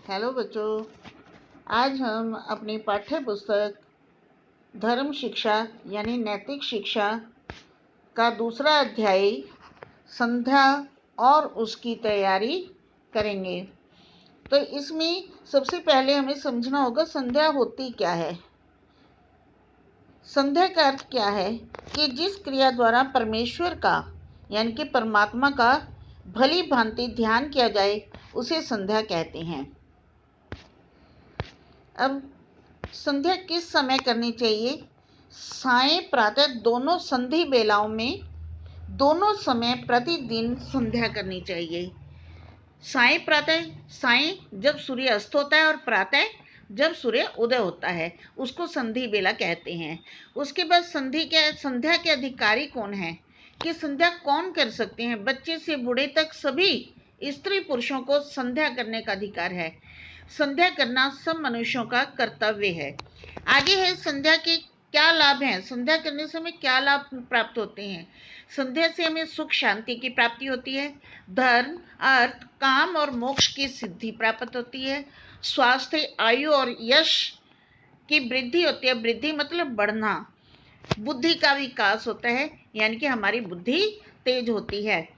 Hello बच्चों, आज हम अपनी पाठ्य पुस्तक धर्म शिक्षा यानी नैतिक शिक्षा का दूसरा अध्याय संध्या और उसकी तैयारी करेंगे। तो इसमें सबसे पहले हमें समझना होगा संध्या होती क्या है। संध्या का अर्थ क्या है कि जिस क्रिया द्वारा परमेश्वर का यानी कि परमात्मा का भली भांति ध्यान किया जाए उसे संध्या कहते हैं। अब संध्या किस समय करनी चाहिए? सायं प्रातः दोनों संधि बेलाओं में दोनों समय प्रतिदिन संध्या करनी चाहिए। सायं प्रातः, सायं जब सूर्य अस्त होता है और प्रातः जब सूर्य उदय होता है उसको संधि बेला कहते हैं। उसके बाद संध्या के अधिकारी कौन है कि संध्या कौन कर सकते हैं? बच्चे से बूढ़े तक सभी स्त्री पुरुषों को संध्या करने का अधिकार है। संध्या करना सब मनुष्यों का कर्तव्य है। आगे है संध्या के क्या लाभ हैं। संध्या करने से हमें क्या लाभ प्राप्त होते हैं? संध्या से हमें सुख शांति की प्राप्ति होती है, धर्म अर्थ काम और मोक्ष की सिद्धि प्राप्त होती है, स्वास्थ्य आयु और यश की वृद्धि होती है। वृद्धि मतलब बढ़ना, बुद्धि का विकास होता है यानी कि हमारी बुद्धि तेज होती है।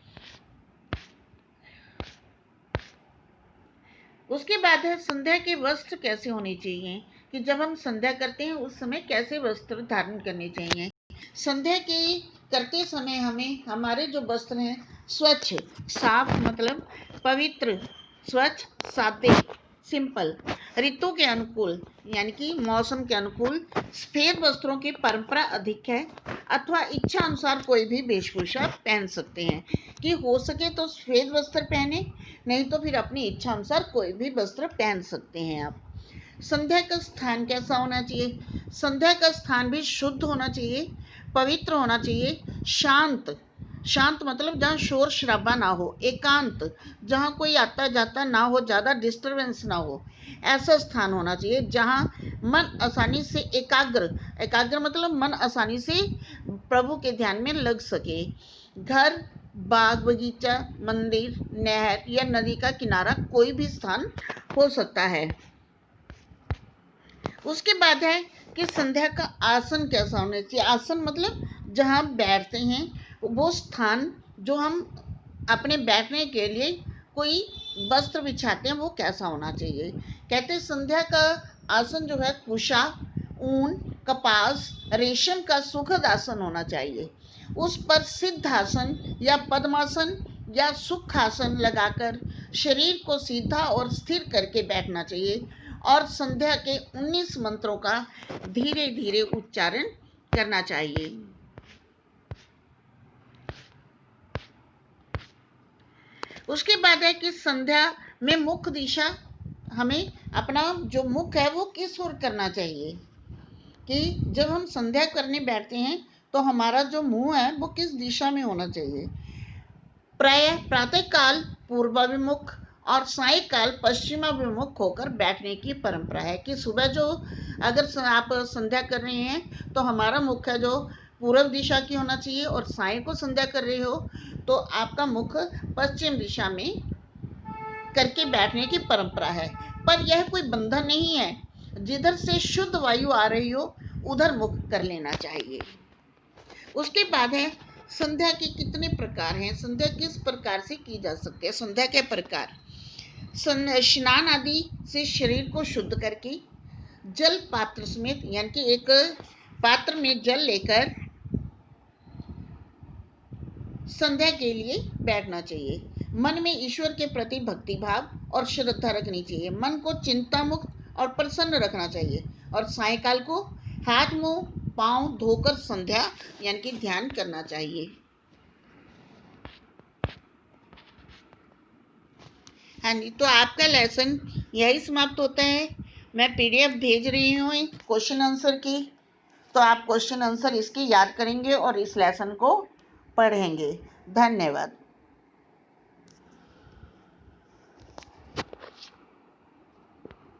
उसके बाद है संध्या के वस्त्र कैसे होने चाहिए कि जब हम संध्या करते हैं उस समय कैसे वस्त्र धारण करने चाहिए। संध्या के करते समय हमें हमारे जो वस्त्र हैं स्वच्छ साफ मतलब पवित्र, स्वच्छ, सादे, सिंपल, ऋतु के अनुकूल यानी कि मौसम के अनुकूल सफेद वस्त्रों की परंपरा अधिक है अथवा इच्छा अनुसार कोई भी वेशभूषा पहन सकते हैं कि हो सके तो सफेद वस्त्र पहने, नहीं तो फिर अपनी इच्छा अनुसार कोई भी वस्त्र पहन सकते हैं आप। संध्या का स्थान कैसा होना चाहिए? संध्या का स्थान भी शुद्ध होना चाहिए, पवित्र होना चाहिए, शांत, शांत मतलब जहाँ शोर शराबा ना हो, एकांत, जहाँ कोई आता जाता ना हो, ज़्यादा डिस्टरबेंस ना हो, ऐसा स्थान होना चाहिए जहाँ मन आसानी से एकाग्र मतलब मन आसानी से प्रभु के ध्यान में लग सके। घर, बाग बगीचा, मंदिर, नहर या नदी का किनारा कोई भी स्थान हो सकता है। उसके बाद है कि संध्या का आसन कैसा होना चाहिए। आसन मतलब जहाँ बैठते हैं वो स्थान जो हम अपने बैठने के लिए कोई वस्त्र बिछाते हैं वो कैसा होना चाहिए। कहते हैं संध्या का आसन जो है कुशा, ऊन, कपास, रेशम का सुखद आसन होना चाहिए। उस पर सिद्धासन या पद्मासन या सुखासन लगाकर शरीर को सीधा और स्थिर करके बैठना चाहिए और संध्या के 19 मंत्रों का धीरे धीरे उच्चारण करना चाहिए। उसके बाद है कि संध्या में मुख दिशा, हमें अपना जो मुख है वो किस ओर करना चाहिए कि जब हम संध्या करने बैठते हैं तो हमारा जो मुंह है वो किस दिशा में होना चाहिए। प्रातः काल पूर्वाभिमुख और सायंकाल पश्चिमाभिमुख होकर बैठने की परंपरा है कि सुबह जो अगर आप संध्या कर रहे हैं तो हमारा मुख है जो पूर्व दिशा की होना चाहिए और सायं को संध्या कर रहे हो तो आपका मुख पश्चिम दिशा में करके बैठने की परंपरा है। पर यह कोई बंधन नहीं है, जिधर से शुद्ध वायु आ रही हो उधर मुख कर लेना चाहिए। उसके बाद है संध्या के कितने प्रकार हैं, संध्या किस प्रकार से की जा सकती है। संध्या के प्रकार, स्नान आदि से शरीर को शुद्ध करके जल पात्र समेत यानी कि एक पात्र में जल लेकर संध्या के लिए बैठना चाहिए। मन में ईश्वर के प्रति भक्ति भाव और श्रद्धा रखनी चाहिए। मन को चिंता मुक्त और प्रसन्न रखना चाहिए और सायंकाल को हाथ मुंह पांव धोकर संध्या यानी कि ध्यान करना चाहिए। हाँ जी, तो आपका लेसन यही समाप्त होता है। मैं पीडीएफ भेज रही हूँ क्वेश्चन आंसर की, तो आप क्वेश्चन आंसर इसकी याद करेंगे और इस लेसन को पढ़ेंगे। धन्यवाद।